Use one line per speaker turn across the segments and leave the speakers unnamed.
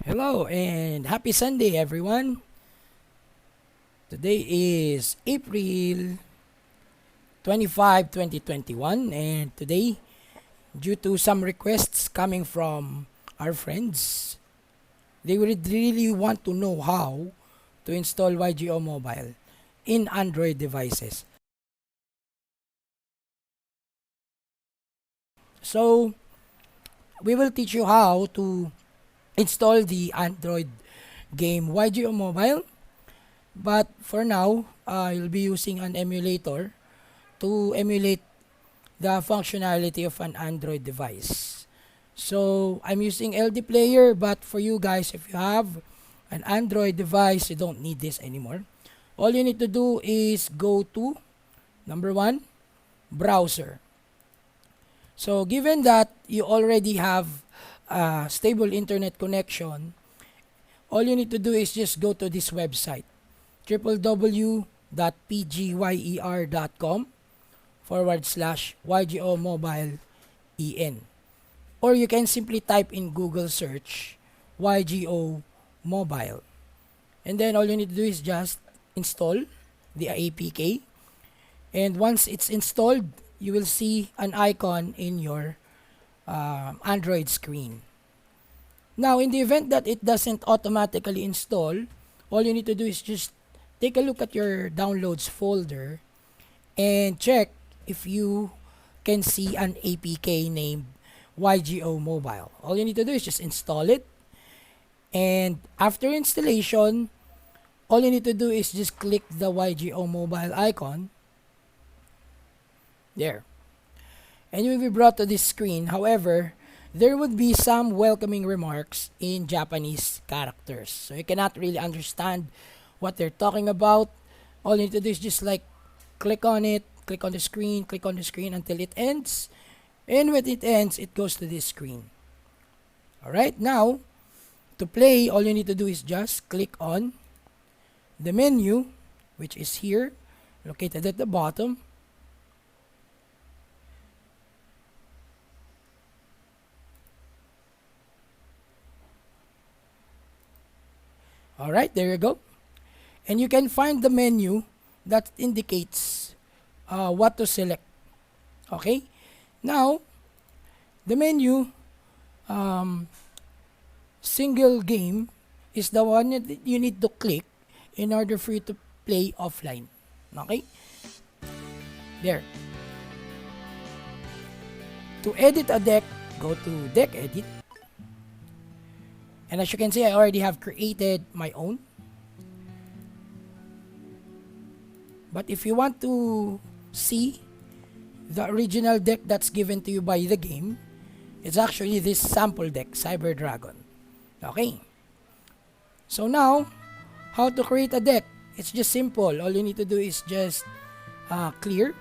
Hello and happy Sunday, everyone. Today is April 25, 2021, and today, due to some requests coming from our friends, they would really want to know how to install YGOMobile in Android devices. So, we will teach you how to install the Android game YGOMobile. But for now, you'll be using an emulator to emulate the functionality of an Android device. So I'm using LD Player, but for you guys, if you have an Android device, you don't need this anymore. All you need to do is go to number one, browser. So given that you already have a stable internet connection, all you need to do is just go to this website, www.pgyer.com/YGO Mobile EN. Or you can simply type in Google search YGO Mobile. And then all you need to do is just install the APK. And once it's installed, you will see an icon in your Android screen. Now, in the event that it doesn't automatically install, all you need to do is just take a look at your downloads folder and check if you can see an APK named YGOMobile. All you need to do is just install it. And after installation, all you need to do is just click the YGOMobile icon. There. And you will be brought to this screen. However, there would be some welcoming remarks in Japanese characters. So you cannot really understand what they're talking about. All you need to do is just like click on it, click on the screen until it ends. And when it ends, it goes to this screen. Alright, now, to play, all you need to do is just click on the menu, which is here, located at the bottom. Alright, there you go. And you can find the menu that indicates what to select. Okay? Now, the menu single game is the one that you need to click in order for you to play offline. Okay? There. To edit a deck, go to Deck Edit. And as you can see, I already have created my own. But if you want to see the original deck that's given to you by the game, it's actually this sample deck, Cyber Dragon. Okay. So now, how to create a deck? It's just simple. All you need to do is just clear.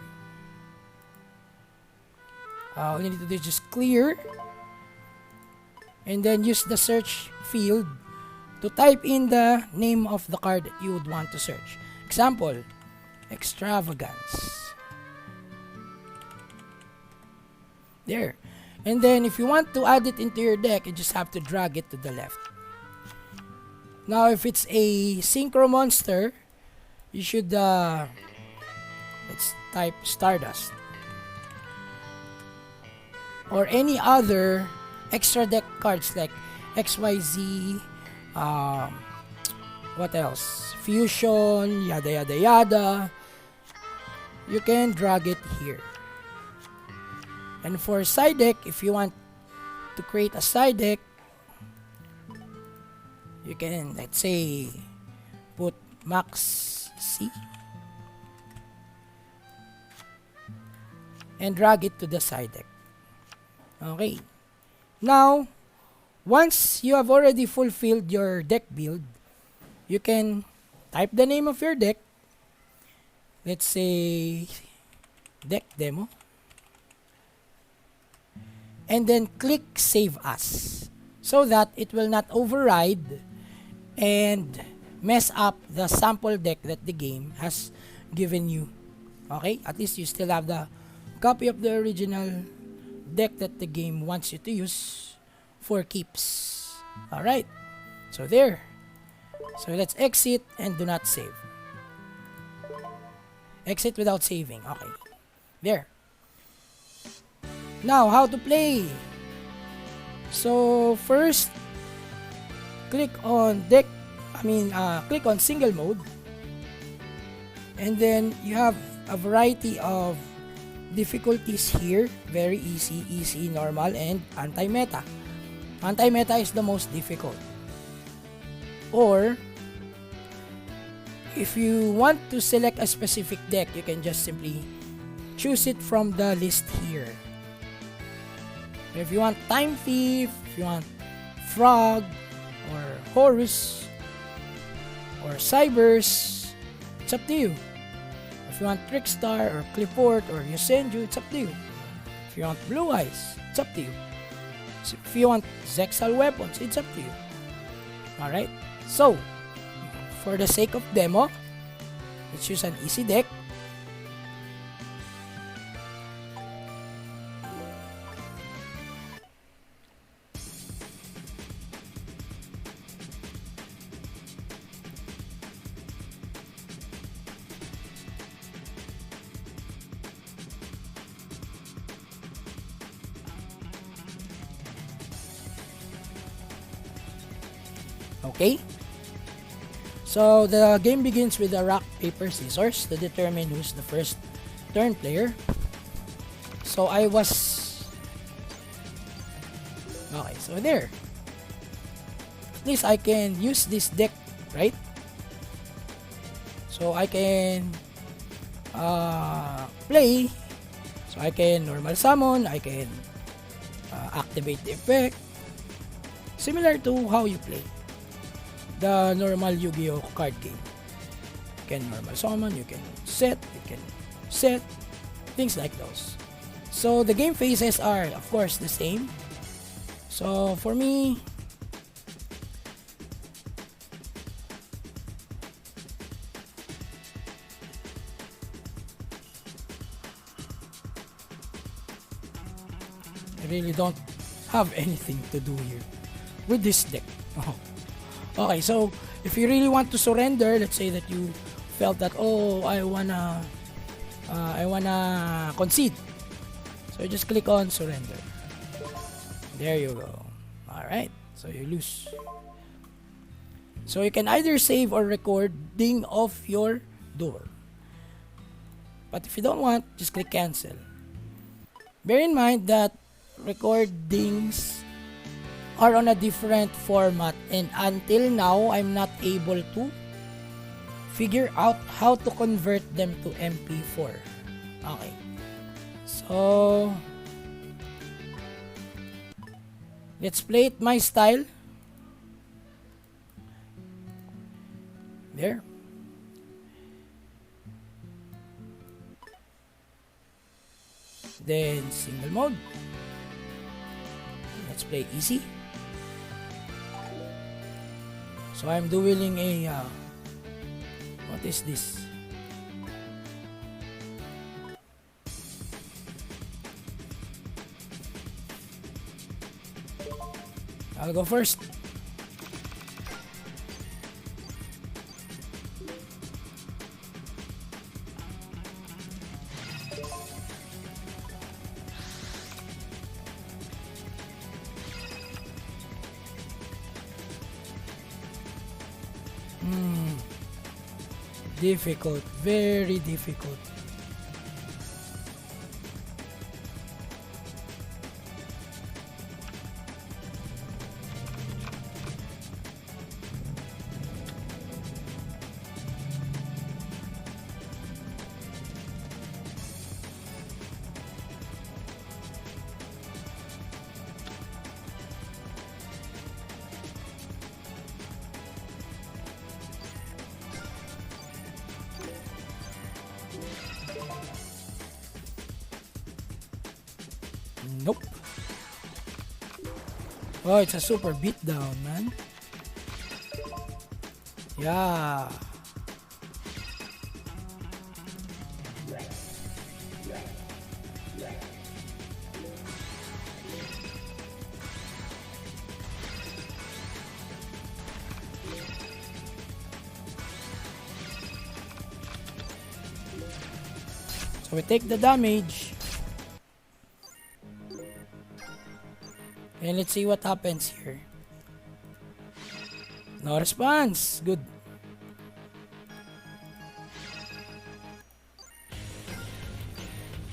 All you need to do is just clear. And then use the search field to type in the name of the card that you would want to search. Example, Extravagance. There. And then if you want to add it into your deck, you just have to drag it to the left. Now if it's a Synchro Monster, you should let's type Stardust. Or any other extra deck cards like XYZ, what else? Fusion, yada yada yada. You can drag it here. And for side deck, if you want to create a side deck, you can, let's say, put Max C and drag it to the side deck. Okay. Now, once you have already fulfilled your deck build, you can type the name of your deck. Let's say deck demo. And then click Save As so that it will not override and mess up the sample deck that the game has given you. Okay? At least you still have the copy of the original deck that the game wants you to use for keeps. Alright. So there. So let's exit and do not save. Exit without saving. Okay. There. Now, how to play? So first, click on click on single mode, and then you have a variety of difficulties here. Very easy, normal, and anti-meta. Anti-meta is the most difficult. Or if you want to select a specific deck, you can just simply choose it from the list here. If you want Time Thief, if you want Frog, or Horus, or Cybers, it's up to you. If you want Trickstar, or Clifford, or Yosenju, it's up to you. If you want Blue Eyes, it's up to you. So if you want Zexal Weapons, it's up to you. Alright, so for the sake of demo, let's use an easy deck. Okay, so the game begins with a rock, paper, scissors to determine who's the first turn player. So I was... Okay, so there. At least I can use this deck, right? So I can play. So I can normal summon, I can activate the effect. Similar to how you play the normal Yu-Gi-Oh card game. You can normal summon, you can set, things like those. So the game phases are of course the same. So for me, I really don't have anything to do here with this deck. Okay, so if you really want to surrender, let's say that you felt that, oh, I wanna concede. So you just click on surrender. There you go. Alright, so you lose. So you can either save or recording of your duel. But if you don't want, just click cancel. Bear in mind that recordings are on a different format, and until now I'm not able to figure out how to convert them to MP4. Okay, so let's play it my style. There. Then single mode. Let's play easy. So I'm dueling a what is this? I'll go first. Difficult, very difficult. Nope. Oh, it's a super beatdown, man. Yeah. So we take the damage. And let's see what happens here. No response. Good.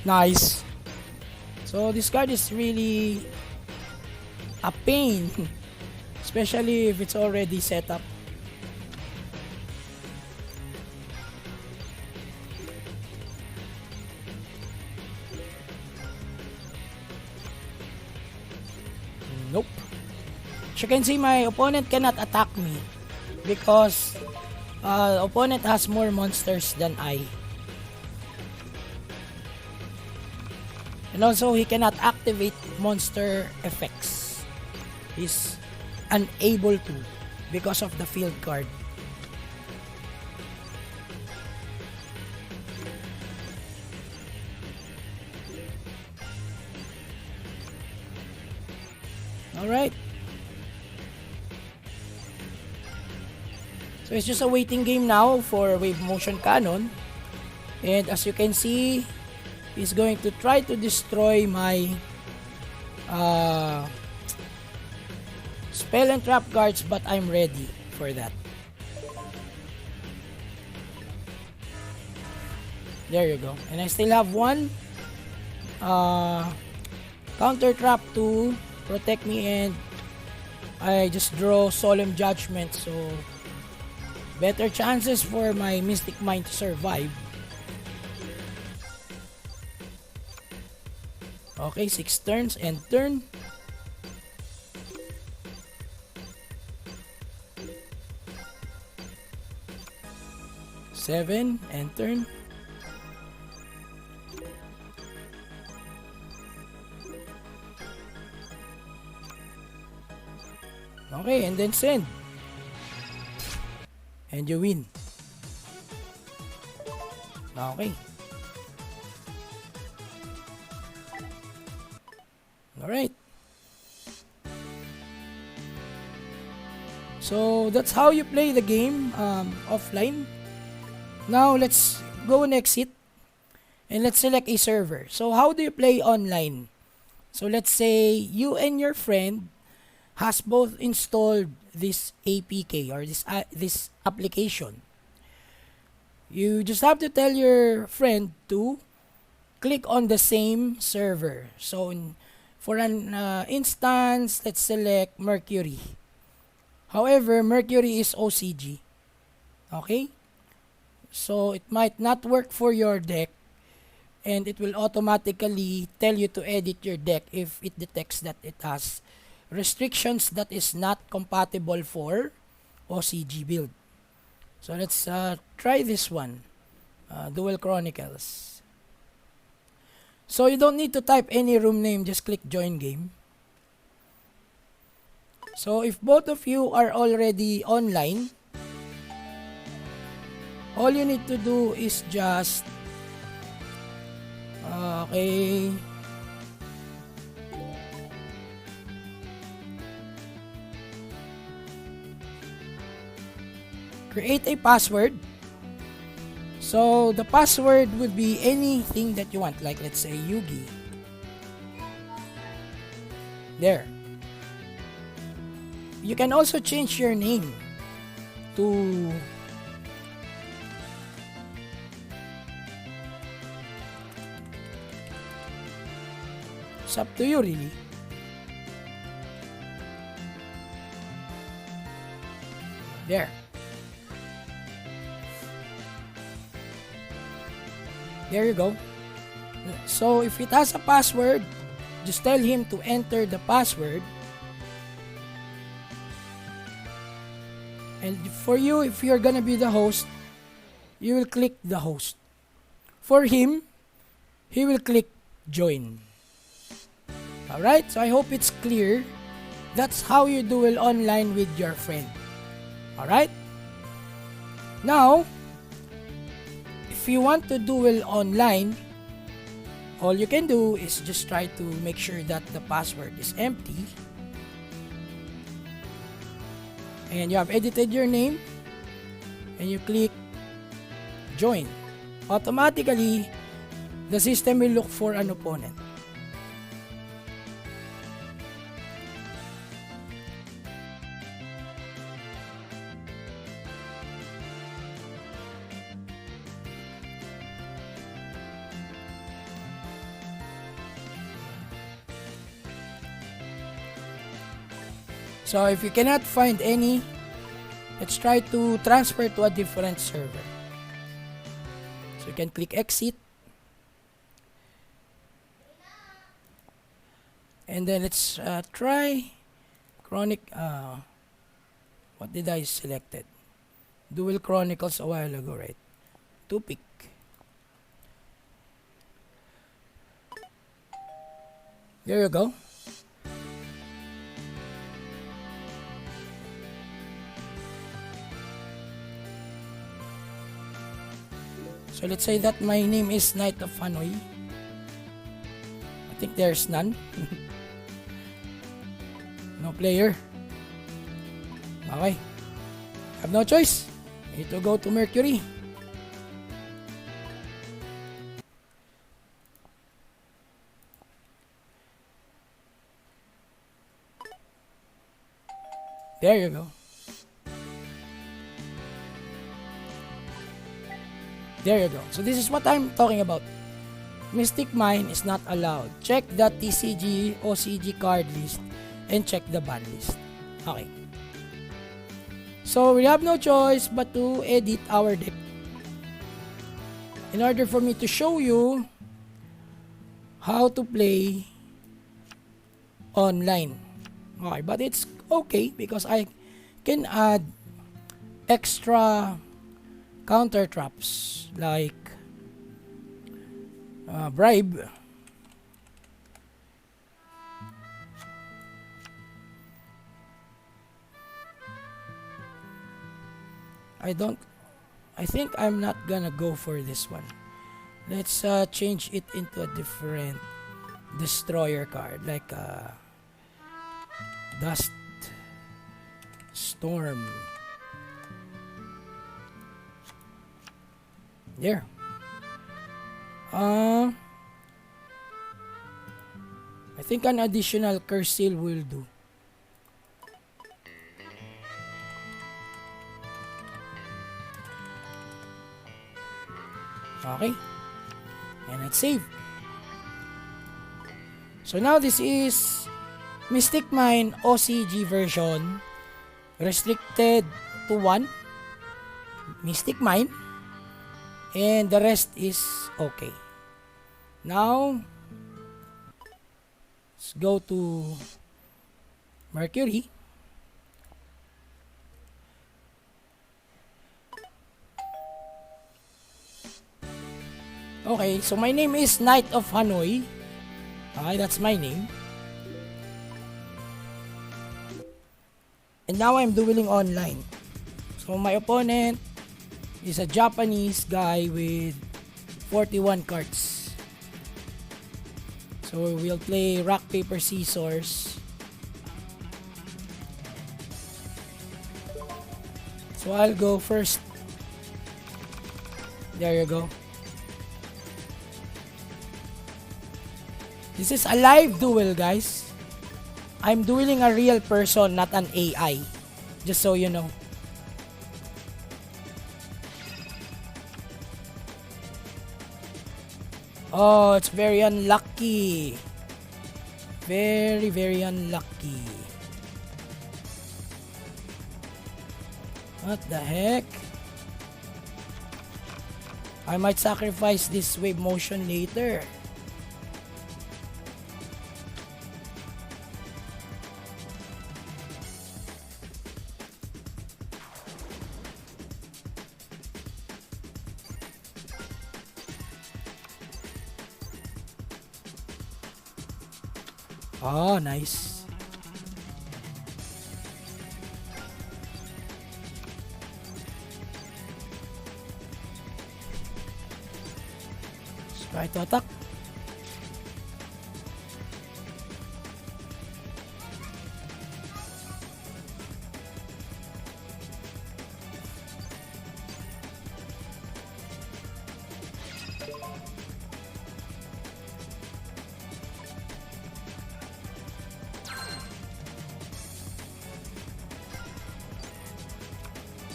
Nice. So this card is really a pain. Especially if it's already set up. Nope. As you can see, my opponent cannot attack me because opponent has more monsters than I. And also, he cannot activate monster effects. He's unable to because of the field card. Alright. So it's just a waiting game now for Wave Motion Cannon. And as you can see, he's going to try to destroy my spell and trap cards, but I'm ready for that. There you go. And I still have one counter trap to protect me, and I just draw Solemn Judgment, so better chances for my Mystic Mind to survive. Okay, 6 turns, end turn. Seven, end turn. Okay, and then send. And you win. Okay. Alright. So that's how you play the game offline. Now let's go and exit. And let's select a server. So how do you play online? So let's say you and your friend has both installed this APK or this application. You just have to tell your friend to click on the same server. So for an instance, let's select Mercury. However, Mercury is OCG. Okay? So it might not work for your deck, and it will automatically tell you to edit your deck if it detects that it has restrictions that is not compatible for OCG build. So let's try this one, Duel Chronicles. So you don't need to type any room name, just click join game. So if both of you are already online, all you need to do is just okay, create a password. So the password would be anything that you want, like let's say Yugi. There. You can also change your name to it's up to you really. There. There you go. So if it has a password, just tell him to enter the password. And for you, if you're gonna be the host, you will click the host. For him, he will click join. Alright, so I hope it's clear. That's how you duel online with your friend. Alright? Now, if you want to duel online, all you can do is just try to make sure that the password is empty. And you have edited your name. And you click join. Automatically, the system will look for an opponent. So if you cannot find any, let's try to transfer to a different server. So you can click exit. And then let's try Chronic. What did I selected? Dual Chronicles a while ago, right? To pick. There you go. So let's say that my name is Knight of Hanoi. I think there's none. No player. Okay. Have no choice. Need to go to Mercury. There you go. There you go. So this is what I'm talking about. Mystic Mine is not allowed. Check the TCG, OCG card list and check the ban list. Okay. So we have no choice but to edit our deck. In order for me to show you how to play online. Okay, but it's okay because I can add extra counter traps like bribe, I think I'm not gonna go for this one. Let's change it into a different destroyer card like Dust Storm. There. I think an additional curse seal will do. Okay. And let's save. So now this is Mystic Mine OCG version. Restricted to 1 Mystic Mine. And the rest is okay. Now, let's go to Mercury. Okay, so my name is Knight of Hanoi. Okay, that's my name. And now I'm dueling online. So my opponent is a Japanese guy with 41 cards. So we'll play rock, paper, scissors. So I'll go first. There you go. This is a live duel, guys. I'm dueling a real person, not an AI. Just so you know. Oh, it's very unlucky. Very, very unlucky. What the heck? I might sacrifice this wave motion later. Oh, nice. Let's try to attack.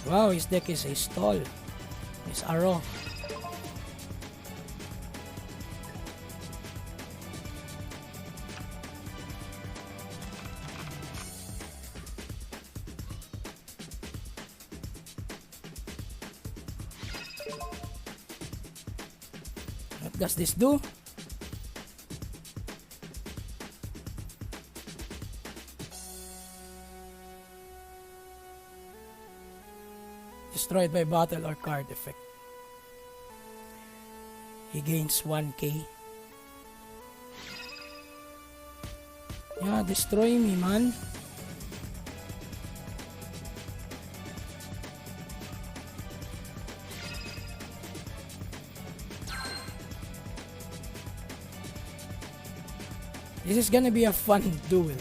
Wow, his deck is a stall. His arrow. What does this do? Destroyed by battle or card effect. He gains 1k. Yeah, destroy me, man. This is gonna be a fun duel.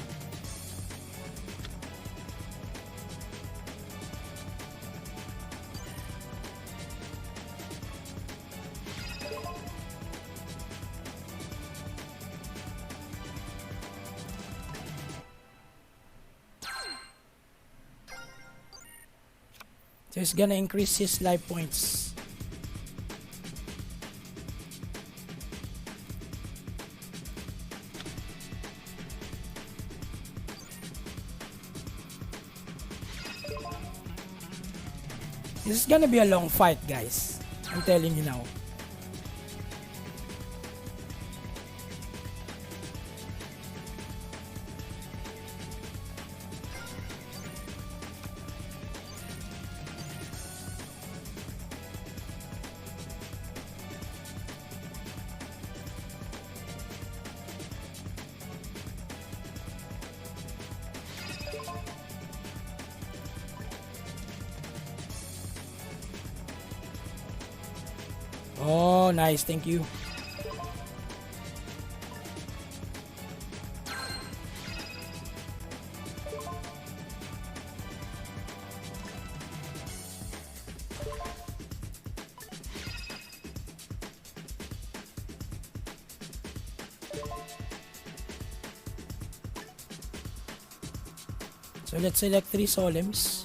So it's gonna increase his life points. This is gonna be a long fight, guys. I'm telling you now. Oh, nice. Thank you. So let's select 3 solemns.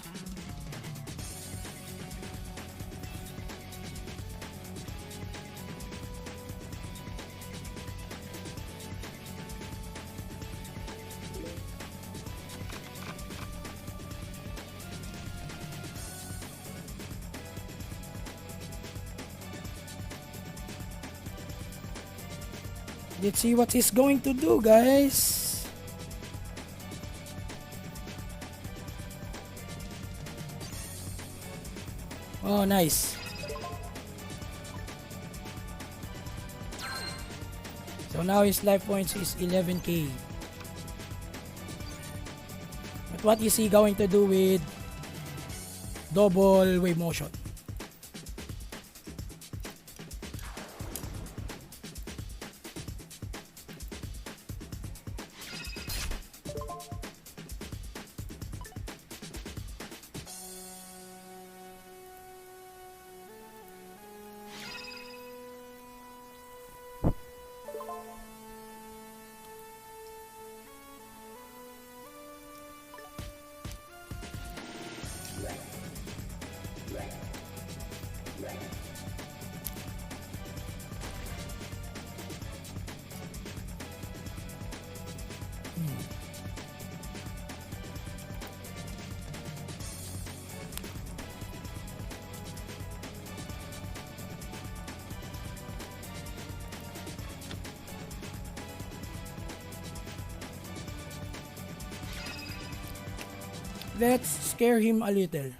Let's see what he's going to do, guys. Oh, nice. So now his life points is 11k. But what is he going to do with double wave motion? Let's scare him a little.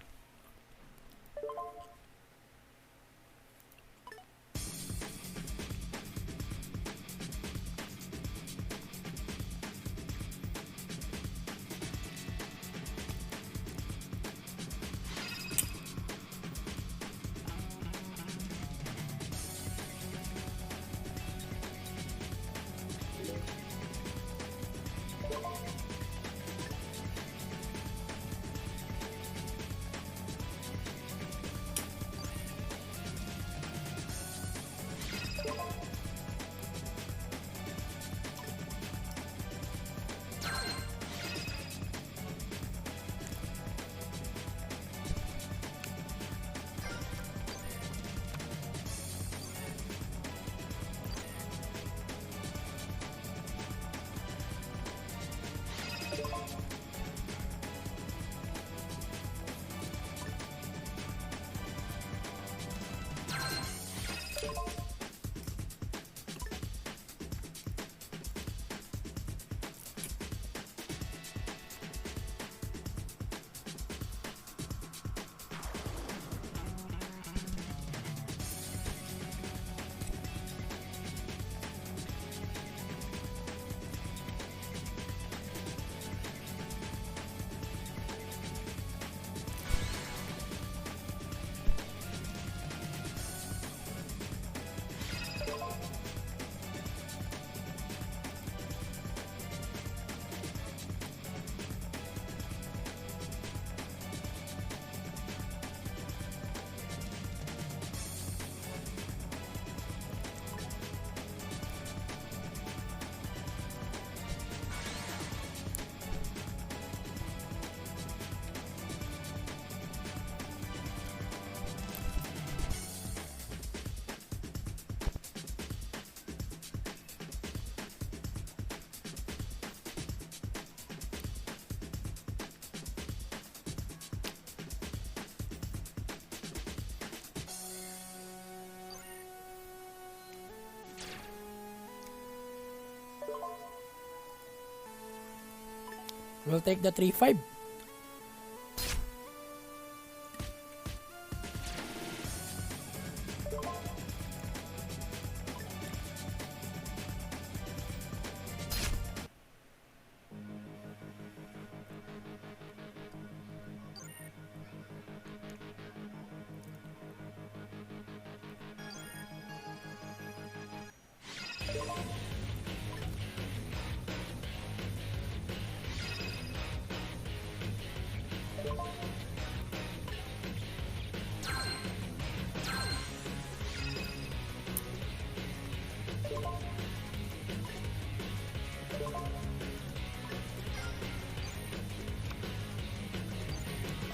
We'll take the 3-5.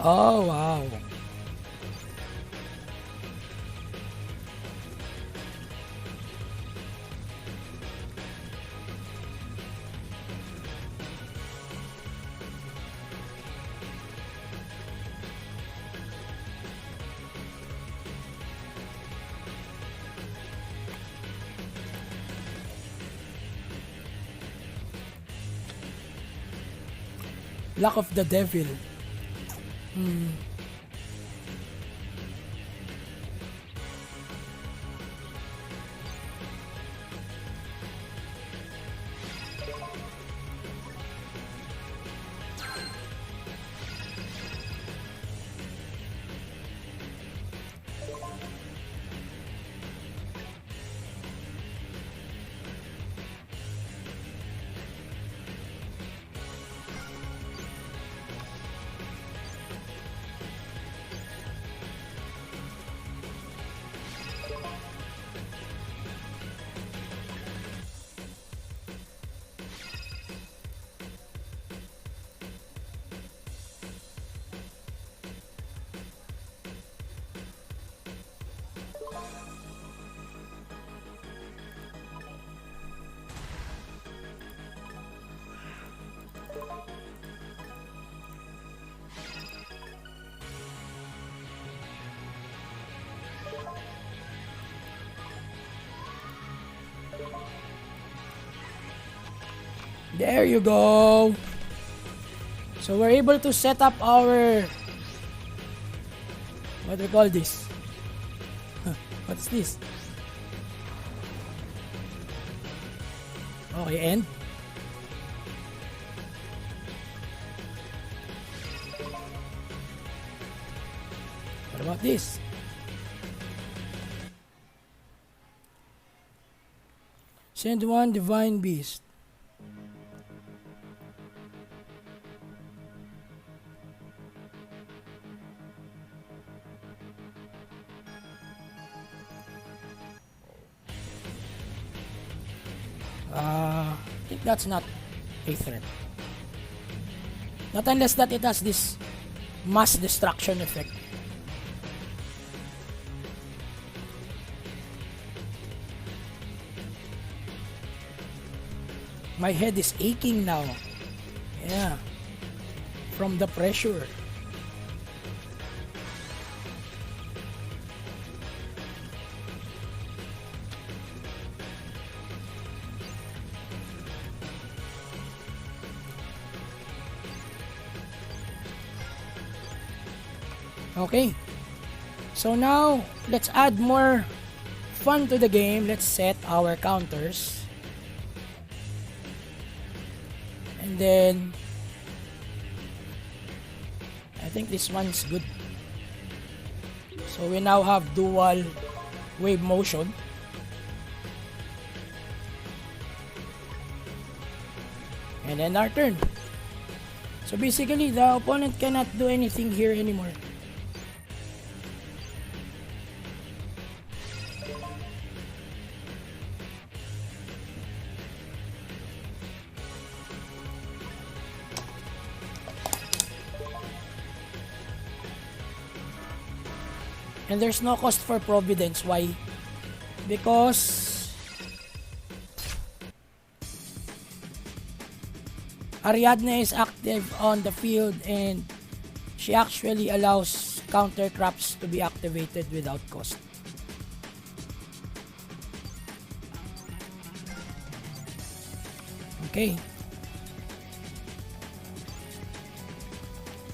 Oh, wow. Luck of the devil. There you go. So we're able to set up our, what do we call this? What's this? Okay, and what about this? Send one divine beast. I think that's not a threat. Not unless that it has this mass destruction effect. My head is aching now. Yeah. From the pressure. Okay. So now, let's add more fun to the game. Let's set our counters. And then I think this one's good. So we now have dual wave motion. And then our turn. So basically the opponent cannot do anything here anymore. And there's no cost for Providence. Why? Because Ariadne is active on the field and she actually allows counter traps to be activated without cost. Okay.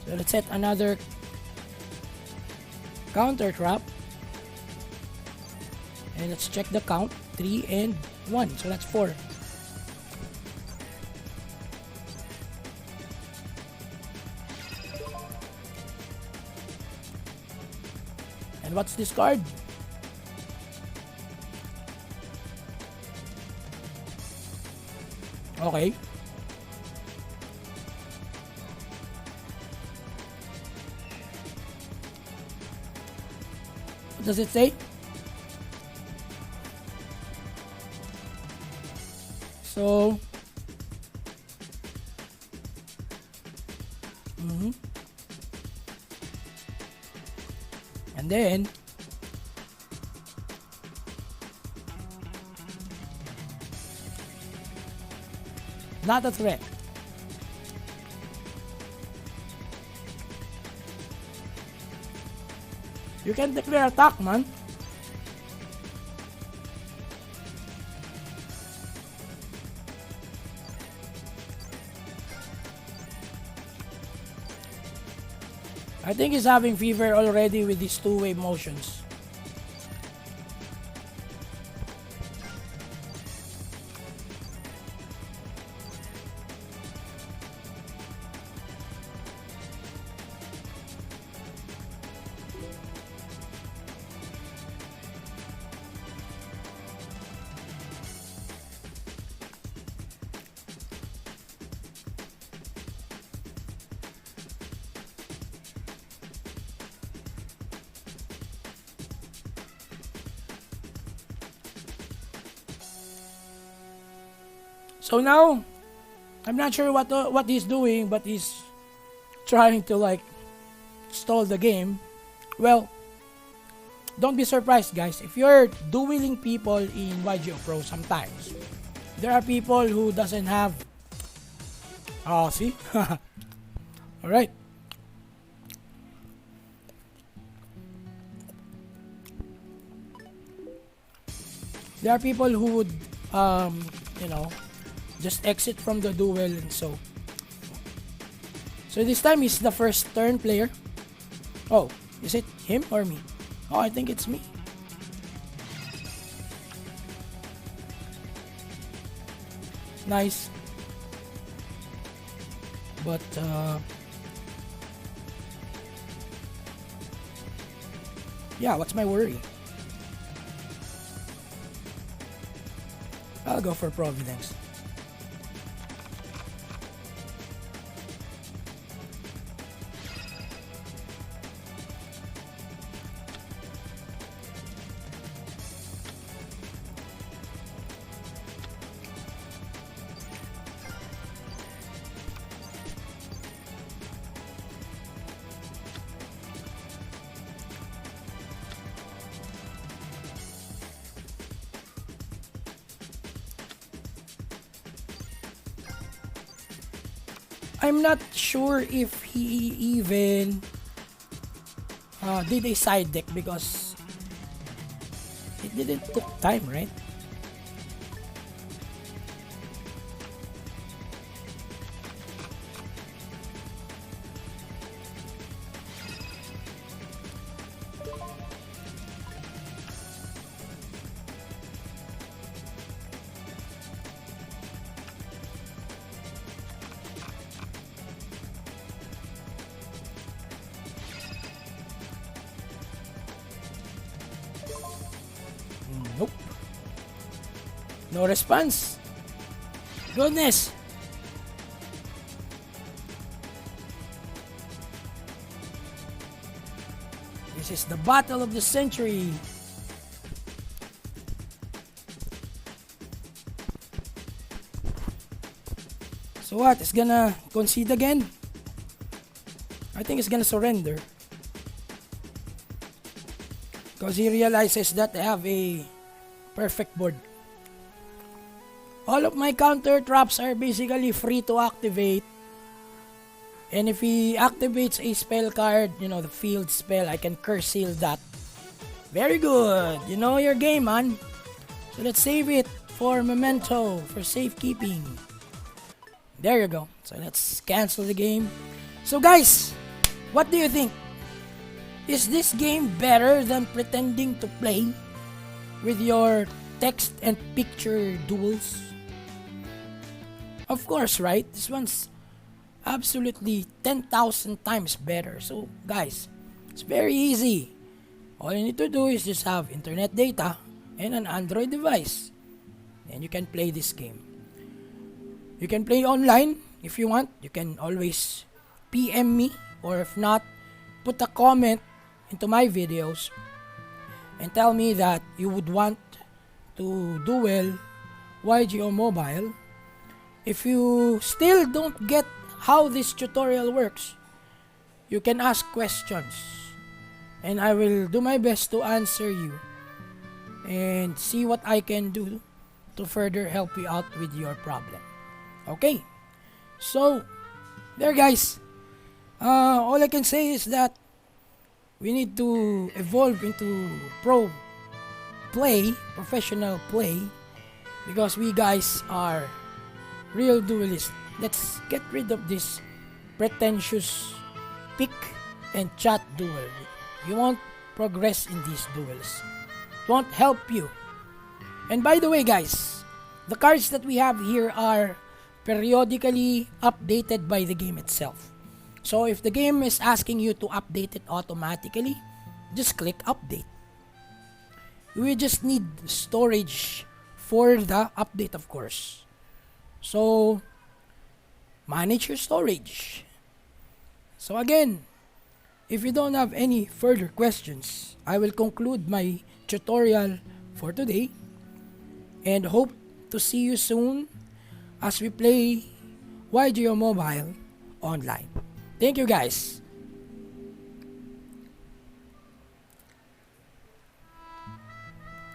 So let's set another counter trap. And let's check the count. 3 and 1. So that's 4. And what's this card? Okay. What does it say? So, and then not a threat. You can declare attack, man. I think he's having fever already with these two-way motions. So now, I'm not sure what he's doing, but he's trying to like stall the game. Well, don't be surprised, guys. If you're dueling people in YGO Pro, sometimes there are people who doesn't have. Oh, see? All right. There are people who would, just exit from the duel, and so this time he's the first turn player. Oh, is it him or me? Oh, I think it's me. Nice. But yeah, what's my worry? I'll go for Providence. I'm not sure if he even did a side deck because it didn't took time, right? Nope. No response. Goodness. This is the battle of the century. So what? It's gonna concede again? I think it's gonna surrender. Because he realizes that I have a perfect board. All of my counter traps are basically free to activate. And if he activates a spell card, the field spell, I can curse seal that. Very good. You know your game, man. So let's save it for memento, for safekeeping. There you go. So let's cancel the game. So guys, What do you think? Is this game better than pretending to play with your text and picture duels? Of course, right? This one's absolutely 10,000 times better. So, guys, it's very easy. All you need to do is just have internet data and an Android device, and you can play this game. You can play online if you want. You can always PM me, or if not, put a comment into my videos and tell me that you would want to duel YGOMobile. If you still don't get how this tutorial works, you can ask questions and I will do my best to answer you and see what I can do to further help you out with your problem. Okay, so there guys, all I can say is that we need to evolve into professional play, because we guys are real duelists. Let's get rid of this pretentious pick and chat duel. You won't progress in these duels. It won't help you. And by the way guys, the cards that we have here are periodically updated by the game itself. So if the game is asking you to update it automatically, just click update. We just need storage for the update, of course. So manage your storage. So again, if you don't have any further questions, I will conclude my tutorial for today and hope to see you soon as we play YGOMobile online. Thank you guys.